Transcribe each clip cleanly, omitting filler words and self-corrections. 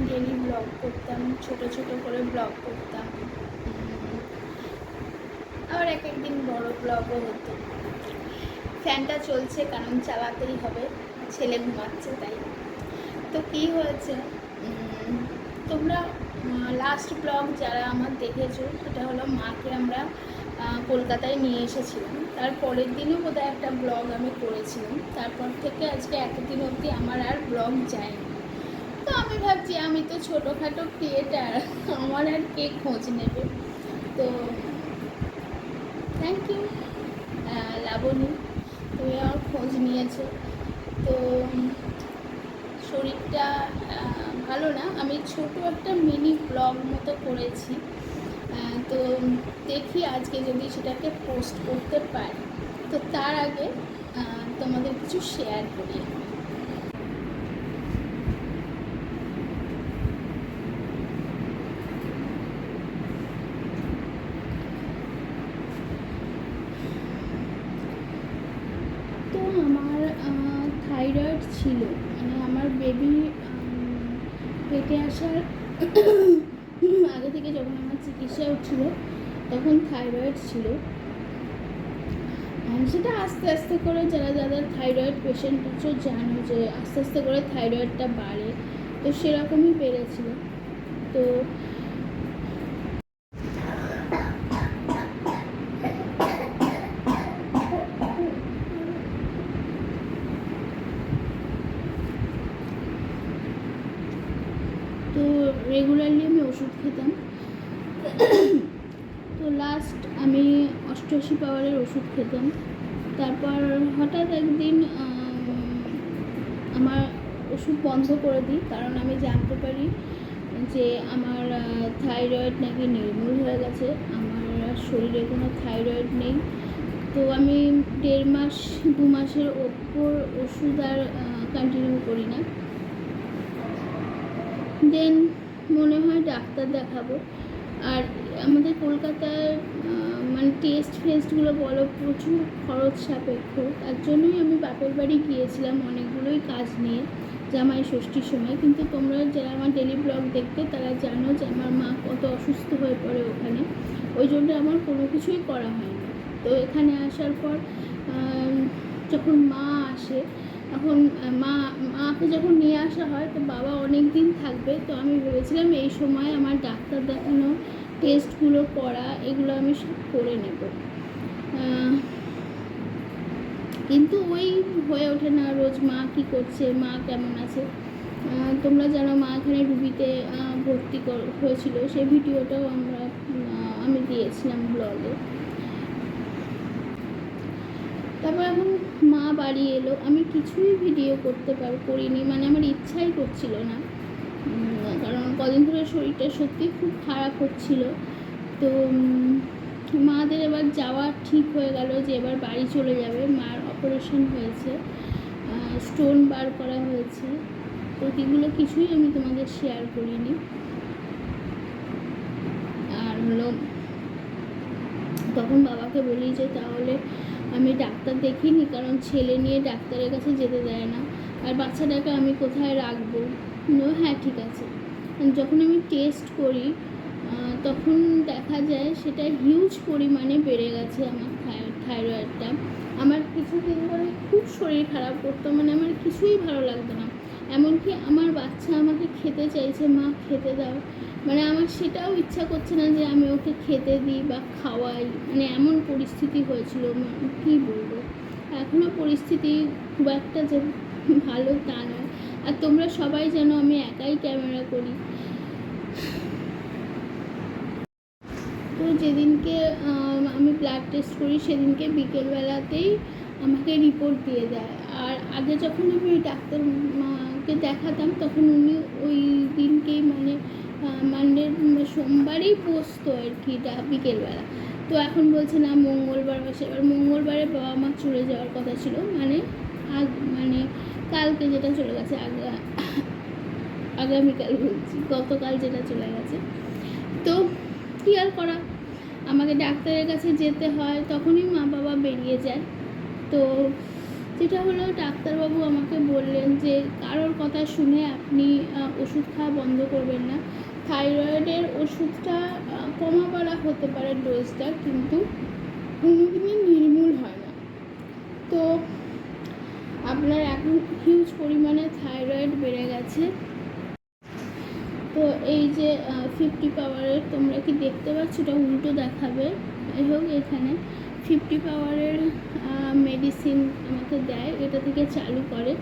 Daily blog করতাম, ছোট ছোট করে ব্লগ করতাম, আবার এক একদিন বড় ব্লগও হতো। ফ্যানটা চলছে কারণ চালাতেই হবে, ছেলে ঘুমাচ্ছে তাই। তো কী হয়েছে, তোমরা লাস্ট ব্লগ যারা আমার দেখেছো সেটা হলো মাকে আমরা কলকাতায় নিয়ে এসেছিলাম, তার পরের দিনও বোধহয় একটা ব্লগ আমি করেছিলাম। তারপর থেকে আজকে এতদিন অবধি আমার আর ব্লগ যায়নি। তো আমি ভাবছি আমি তো ছোটোখাটো ক্রিয়েটার, আমার আর কে খোঁজ নেবে। তো থ্যাংক ইউ লাবণী, তুমি আমার খোঁজ নিয়েছো। তো শরীরটা ভালো না, আমি ছোট একটা মিনি ব্লগ মতো করেছি। তো দেখি আজকে যদি সেটাকে পোস্ট করতে পারি। তো তার আগে তোমাদের কিছু শেয়ার করি। তো আমার থাইরয়েড ছিল, মানে আমার বেবি পেটে আসার আগে থেকে যখন আমার চিকিৎসা হচ্ছিল তখন থাইরয়েড ছিল। সেটা আস্তে আস্তে করে যাদের থাইরয়েড পেশেন্ট আছে জানো যে আস্তে আস্তে করে থাইরয়েডটা বাড়ে, তো সেরকমই বেড়েছিল। তো রেগুলারলি আমি ওষুধ খেতাম। তো লাস্ট আমি 88 পাওয়ারের ওষুধ খেতাম। তারপর হঠাৎ একদিন আমার ওষুধ বন্ধ করে দিই, কারণ আমি জানতে পারি যে আমার থাইরয়েড নাকি নির্মূল হয়ে গেছে, আমার শরীরে কোনো থাইরয়েড নেই। তো আমি 1.5 মাস 2 মাসের ওপর ওষুধ আর কন্টিনিউ করি না। দেন মনে হয় ডাক্তার দেখাবো। আর আমাদের কলকাতায় মানে ফেস্টগুলো বলো প্রচুর খরচ সাপেক্ষ, তার জন্যই আমি বাপের বাড়ি গিয়েছিলাম অনেকগুলোই কাজ নিয়ে জামাই ষষ্ঠীর সময়। কিন্তু তোমরা যারা আমার ডেলি ব্লগ দেখতে তারা জানো যে আমার মা কত অসুস্থ হয়ে পড়ে ওখানে, ওই জন্য আমার কোনো কিছুই করা হয়নি। তো এখানে আসার পর যখন মা আসে, এখন মাকে যখন নিয়ে আসা হয় তো বাবা অনেক দিন থাকবে। তো আমি ভেবেছিলাম এই সময় আমার ডাক্তার দেখানো, টেস্টগুলো করা, এগুলো আমি সব করে নেব। কিন্তু ওই হয়ে ওঠে না, রোজ মা কী করছে, মা কেমন আছে। তোমরা জানো মা এখানে রুবিতে ভর্তি হয়েছিল, সেই ভিডিওটাও আমি দিয়েছিলাম ব্লগে। তারপর এখন মা বাড়ি এলো, আমি কিছুই ভিডিও করিনি, মানে আমার ইচ্ছাই করছিল না, কারণ কদিন ধরে শরীরটা সত্যি খুব খারাপ হচ্ছিল। তো মাদের এবার যাওয়া ঠিক হয়ে গেল যে এবার বাড়ি চলে যাবে। মার অপারেশন হয়েছে, স্টোন বার করা হয়েছে। তো এগুলো কিছুই আমি তোমাদের শেয়ার করিনি। আর হলো তখন বাবাকে বলি যে তাহলে আমি ডাক্তার দেখিনি, কারণ ছেলে নিয়ে ডাক্তারের কাছে যেতে দেয় না, আর বাচ্চাটাকে আমি কোথায় রাখবো। হ্যাঁ ঠিক আছে। যখন আমি টেস্ট করি তখন দেখা যায় সেটা হিউজ পরিমাণে বেড়ে গেছে আমার থাইরয়েডটা। আমার কিছুদিন ধরে খুব শরীর খারাপ করতো, মানে আমার কিছুই ভালো লাগতো না। এমনকি আমার বাচ্চা আমাকে খেতে চাইছে, মা খেতে দাও, মানে আমার সেটাও ইচ্ছা করছে না যে আমি ওকে খেতে দিই বা খাওয়াই, মানে এমন পরিস্থিতি হয়েছিল। কী বলবো, এখনও পরিস্থিতি খুব একটা যে ভালো তা নয়। আর তোমরা সবাই জানো আমি একাই ক্যামেরা করি। তো যেদিনকে আমি ব্লাড টেস্ট করি সেদিনকে বিকেলবেলাতেই আমাকে রিপোর্ট দিয়ে দেয়। আর আগে যখন আমি ডাক্তারকে দেখাতাম তখন উনি ওই দিনকেই মানে সোমবারেই বসতো আর কি বিকেলবেলা। তো এখন বলছে না মঙ্গলবার বসে। এবার মঙ্গলবারে বাবা মা চলে যাওয়ার কথা ছিল, মানে কালকে যেটা চলে গেছে, আগামীকাল বলছি, গতকাল যেটা চলে গেছে। তো কী আর করা, আমাকে ডাক্তারের কাছে যেতে হয়, তখনই মা বাবা বেরিয়ে যায়। তো যেটা হলো ডাক্তারবাবু আমাকে বললেন যে কারোর কথা শুনে আপনি ওষুধ খাওয়া বন্ধ করবেন না। থাইরয়েডের ওষুধটা কমাবাড়া হতে পারে ডোজটা, কিন্তু কোনোদিনই নির্মূল হয় না। তো আপনার এখন হিউজ পরিমাণে থাইরয়েড বেড়ে গেছে। তো এই যে 50 পাওয়ারের, তোমরা কি দেখতে পাচ্ছ, এটা উল্টো দেখাবে, যাই হোক এখানে 50 পাওয়ারের মেডিসিন আমাকে দেয়, এটা থেকে চালু করে।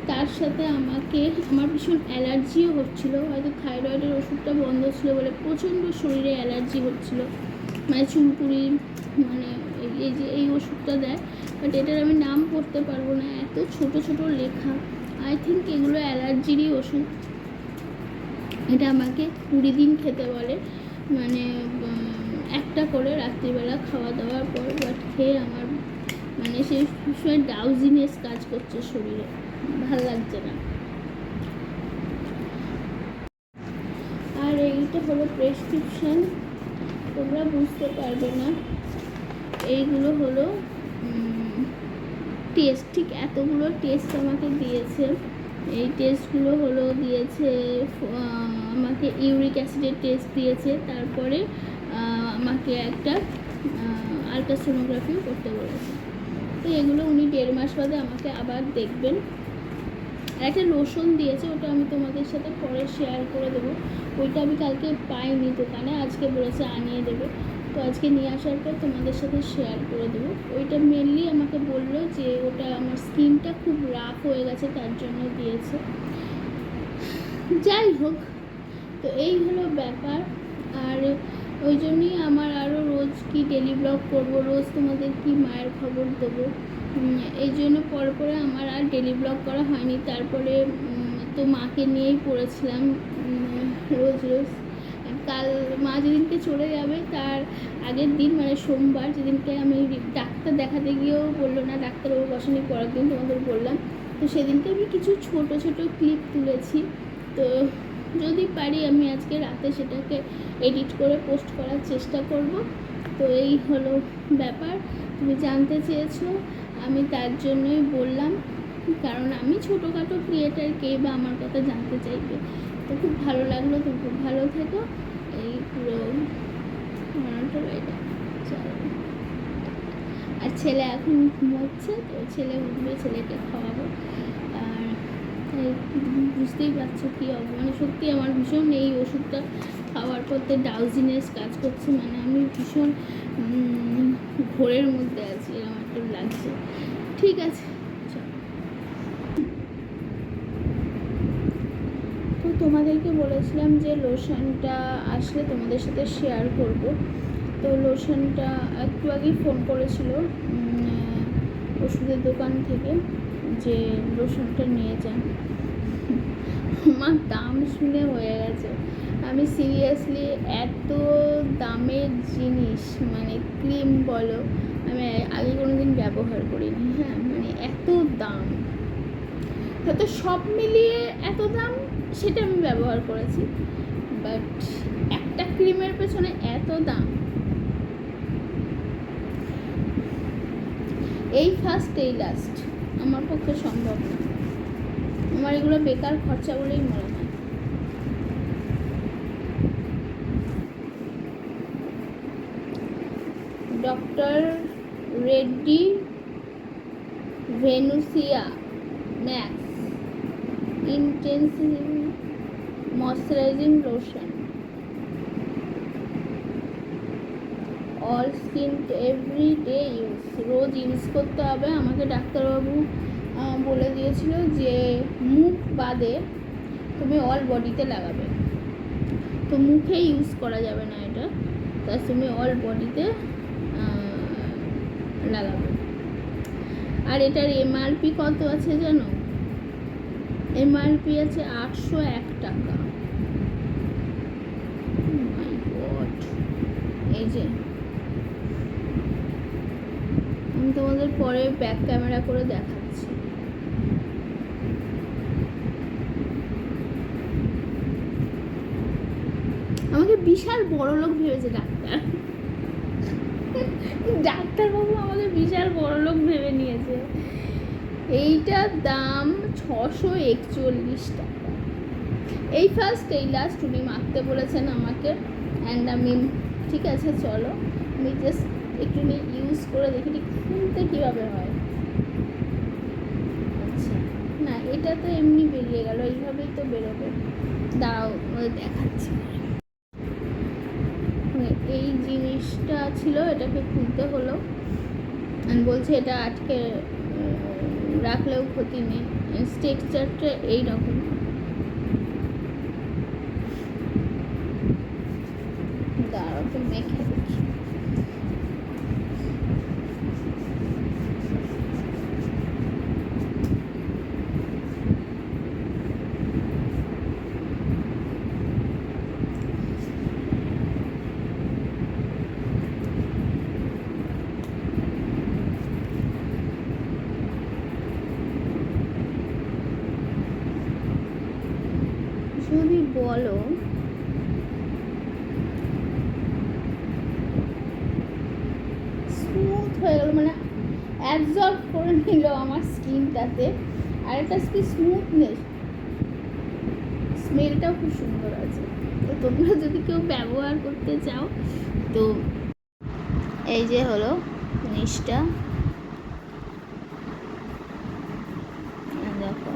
তার সাথে আমাকে আমার ভীষণ অ্যালার্জিও হচ্ছিলো, হয়তো থাইরয়েডের ওষুধটা বন্ধ ছিল বলে প্রচণ্ড শরীরে অ্যালার্জি হচ্ছিলো, মানে চুলকুড়ি, মানে এই যে এই ওষুধটা দেয়, বাট এটার আমি নাম করতে পারবো না, এত ছোট ছোট লেখা। আই থিঙ্ক এগুলো অ্যালার্জিরই ওষুধ। এটা আমাকে 20 দিন খেতে বলে, মানে একটা করে রাত্রিবেলা খাওয়া দাওয়ার পর। বাট খেয়ে আমার মানে সেই সময় ডাউজিনেস কাজ করছে শরীরে, ভাল লাগছে না। আর এইটা হলো প্রেসক্রিপশন, তোমরা বুঝতে পারবে না। এইগুলো হলো টেস্ট, ঠিক এতগুলো টেস্ট আমাকে দিয়েছে। এই টেস্টগুলো হলো দিয়েছে আমাকে ইউরিক অ্যাসিডের টেস্ট দিয়েছে, তারপরে আমাকে একটা আলট্রাসোনোগ্রাফিও করতে বলেছে। তো এগুলো উনি 1.5 মাস বাদে আমাকে আবার দেখবেন। আর একটা লোশন দিয়েছে, ওটা আমি তোমাদের সাথে পরে শেয়ার করে দেবো। ওইটা আমি কালকে পাইনি দোকানে, আজকে বলেছে আনিয়ে দেবে, তো আজকে নিয়ে আসার পর তোমাদের সাথে শেয়ার করে দেবো। ওইটা মেনলি আমাকে বললো যে ওটা আমার স্কিনটা খুব রাফ হয়ে গেছে, তার জন্য দিয়েছে। যাই হোক, তো এই হলো ব্যাপার। আর ওই জন্যই আমার আরও রোজ কি ডেলি ব্লগ করবো, রোজ তোমাদের কি মায়ের খবর দেবো, এই জন্য পরে আমার আর ডেলি ব্লগ করা হয়নি। তারপরে তো মাকে নিয়েই পড়েছিলাম রোজ রোজ। কাল মা যেদিনকে চলে যাবে তার আগের দিন, মানে সোমবার, যেদিনকে আমি ডাক্তার দেখাতে গিয়েও বললো না, ডাক্তারবাবু বসেনি, পরের দিন তোমাদের বললাম। তো সেদিনকে আমি কিছু ছোট ছোট ক্লিপ তুলেছি, তো যদি পারি আমি আজকে রাতে সেটাকে এডিট করে পোস্ট করার চেষ্টা করব। তো এই হলো ব্যাপার, তুমি জানতে চেয়েছো, আমি তার জন্যই বললাম, কারণ আমি ছোটোখাটো ক্রিয়েটার, কে বা আমার কথা জানতে চাইবে। তো খুব ভালো লাগলো, তো খুব ভালো থেকো। এই পুরো এটা আর ছেলে এখন ঘুমোচ্ছে, তো ছেলে উঠবে, ছেলেকে খাওয়াবো। আর বুঝতেই পারছো কী হবে, মানে সত্যি আমার ভীষণ এই ওষুধটা খাওয়ার পরতে ডাউজিনেস কাজ করছে, মানে আমি ভীষণ ঘোরের মধ্যে আছি, এরকম একটা লাগছে। ঠিক আছে, তো তোমাদেরকে বলেছিলাম যে লোশনটা আসলে তোমাদের সাথে শেয়ার করব। তো লোশনটা একটু আগেই ফোন করেছিল ওষুধের দোকান থেকে যে লোশনটা নিয়ে যান। আমার দাম শুনে হয়ে গেছে, আমি সিরিয়াসলি এত দামের জিনিস, মানে ক্রিম বলো, আমি আগে কোনো দিন ব্যবহার করিনি। হ্যাঁ, মানে এত দাম, হয়তো সব মিলিয়ে এত দাম সেটা আমি ব্যবহার করেছি, বাট একটা ক্রিমের পেছনে এত দাম, এই ফার্স্ট এই লাস্ট, আমার পক্ষে সম্ভব না। আমার এগুলো বেকার খরচা বলেই মনে হয়। Doctor Reddy Venusia max intensive moisturizing lotion, all skin every day use, রোজ ইউজ করতে হবে। আমাকে ডাক্তারবাবু বলে দিয়েছিল যে মুখ বাদে তুমি অল বডিতে লাগাবে, তো মুখে ইউজ করা যাবে না এটা, তাই তুমি অল বডিতে লাগাবে। আর এটার এমআরপি কত আছে জানো? এমআরপি আছে 801 টাকা। মাই গড, এই যে আমি তোমাদের পরে ব্যাক ক্যামেরা করে দেখাচ্ছি। আমাকে বিশাল বড় লোক ভেবেছে ডাক্তারবাবু আমাকে বিশাল বড় লোক ভেবে নিয়েছে। এইটার দাম 641 টাকা। এই ফার্স্ট এই লাস্ট উনি মাখতে বলেছেন আমাকে, অ্যান্ড আমি ঠিক আছে চলো আমি জাস্ট একটু নিয়ে ইউজ করে দেখি খুলতে কীভাবে হয়। আচ্ছা না, এটা তো এমনি বেরিয়ে গেল, এইভাবেই তো বেরোবে। দাঁড়াও দেখাচ্ছি। এই জিনিসটা ছিল, এটাকে খুলতে হলো। বলছে এটা আটকে রাখলেও ক্ষতি নেই। টেক্সচারটা এইরকম। দাঁড়াও একটু মেখে দেখি। যদি বলো স্মুথ হয়ে গেল, মানে অ্যাবজর্ব করে নিল আমার স্কিনটাতে, আর একটা স্মুথনেস, স্মেলটাও খুব সুন্দর আছে। তো তোমরা যদি কেউ ব্যবহার করতে চাও তো এই যে হলো জিনিসটা, দেখো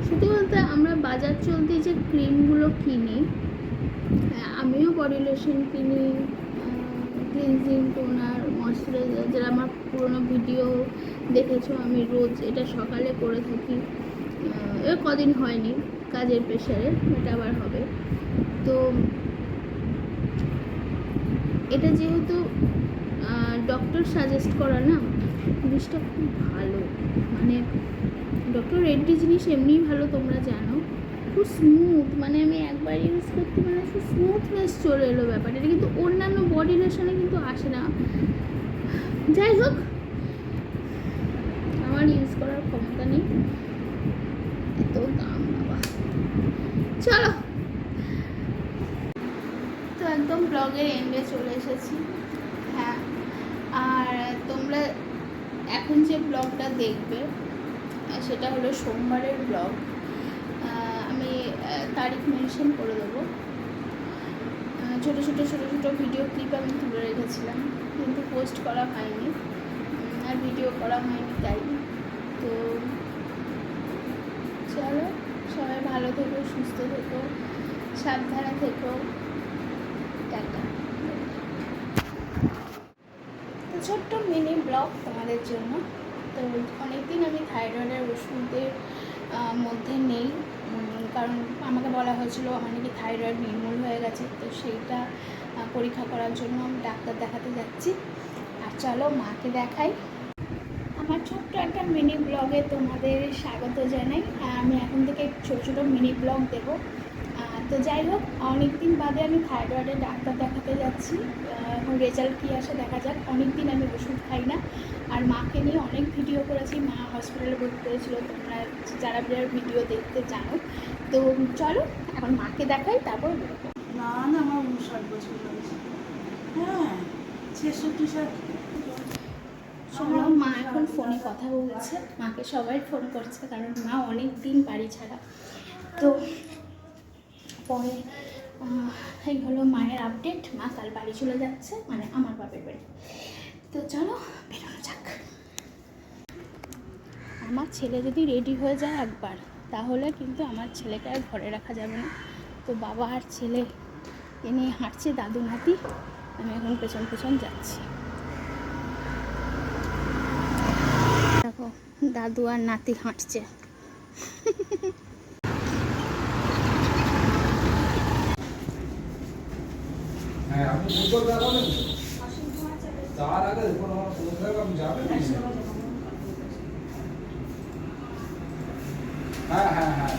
সত্যি বলতে আমরা বাজার চলতি যে ক্রিমগুলো কিনি, আমিও বডি লোশন কিনি, ক্লিনজিং টোনার, ময়শ্চারাইজার, যারা আমার পুরোনো ভিডিও দেখেছো আমি রোজ এটা সকালে করে থাকি। এর কদিন হয়নি কাজের প্রেশারে, এটা আবার হবে। তো এটা যেহেতু ডক্টর সাজেস্ট করা না, জিনিসটা খুব ভালো, মানে ডক্টর রেড্ডি জিনিস এমনিই ভালো, তোমরা জানো। খুব স্মুথ, মানে আমি একবার ইউজ করতে মানে খুব স্মুথনেস চলে এলো ব্যাপারটা। এটা কিন্তু অন্যান্য বডি লোশনে কিন্তু আসে না। যাই হোক, আমার ইউজ করার ক্ষমতা নেই, এত দাম বাবা। চলো, তো একদম ব্লগের এন্ডে চলে এসেছি। হ্যাঁ, আর তোমরা এখন যে ব্লগটা দেখবে সেটা হলো সোমবারের ব্লগ। আমি তারিখ মেনশন করে দেবো। ছোটো ছোটো ভিডিও ক্লিপ আমি তুলে রেখেছিলাম, কিন্তু পোস্ট করা হয়নি আর ভিডিও করা হয়নি, তাই। তো চলো, সবাই ভালো থেকো, সুস্থ থেকো, সাবধানে থেকো, টাটা। তো ছোট্ট মিনি ব্লগ তোমাদের জন্য। তো অনেকদিন আমি থাইরয়েডের ওষুধের মধ্যে নেই, কারণ আমাকে বলা হয়েছিল আমার নাকি থাইরয়েড নির্মূল হয়ে গেছে। তো সেইটা পরীক্ষা করার জন্য আমি ডাক্তার দেখাতে যাচ্ছি। আর চলো মাকে দেখাই। আমার ছোট্ট একটা মিনি ব্লগে তোমাদের স্বাগত জানাই। আমি এখন থেকে ছোটো ছোটো মিনি ব্লগ দেবো। তো যাই হোক, অনেক দিন বাদে আমি থাইরয়েডের ডাক্তার দেখাতে যাচ্ছি। এখন রেজাল্ট কী আসে দেখা যাক। অনেক দিন আমি ওষুধ খাই না, আর মাকে নিয়ে অনেক ভিডিও করেছি। মা হসপিটালে ভর্তি হয়েছিল, তোমরা যারা যারা ভিডিও দেখতে জানো। তো চলো এখন মাকে দেখাই, তারপর না না, আমার 59 বছর হয়েছে। হ্যাঁ, 66 চলো, মা এখন ফোনে কথা বলছে। মাকে সবাই ফোন করছে, কারণ মা অনেক দিন বাড়ি ছাড়া। তো পরে এই হলো মায়ের আপডেট। মা কাল বাড়ি চলে যাচ্ছে, মানে আমার বাপের বাড়ি। তো চলো বেরোনো যাক। আমার ছেলে যদি রেডি হয়ে যায় একবার, তাহলে কিন্তু আমার ছেলেকে আর ঘরে রাখা যাবে না। তো বাবা আর ছেলে নিয়ে হাঁটছে, দাদু নাতি। আমি এখন পেছন পেছন যাচ্ছি। দেখো, দাদু আর নাতি হাঁটছে। হ্যাঁ, আপনি ফুটবল যাবেন? তার আগে দেখুন আমার ফোন করে আপনি যাবেন? হ্যাঁ হ্যাঁ হ্যাঁ।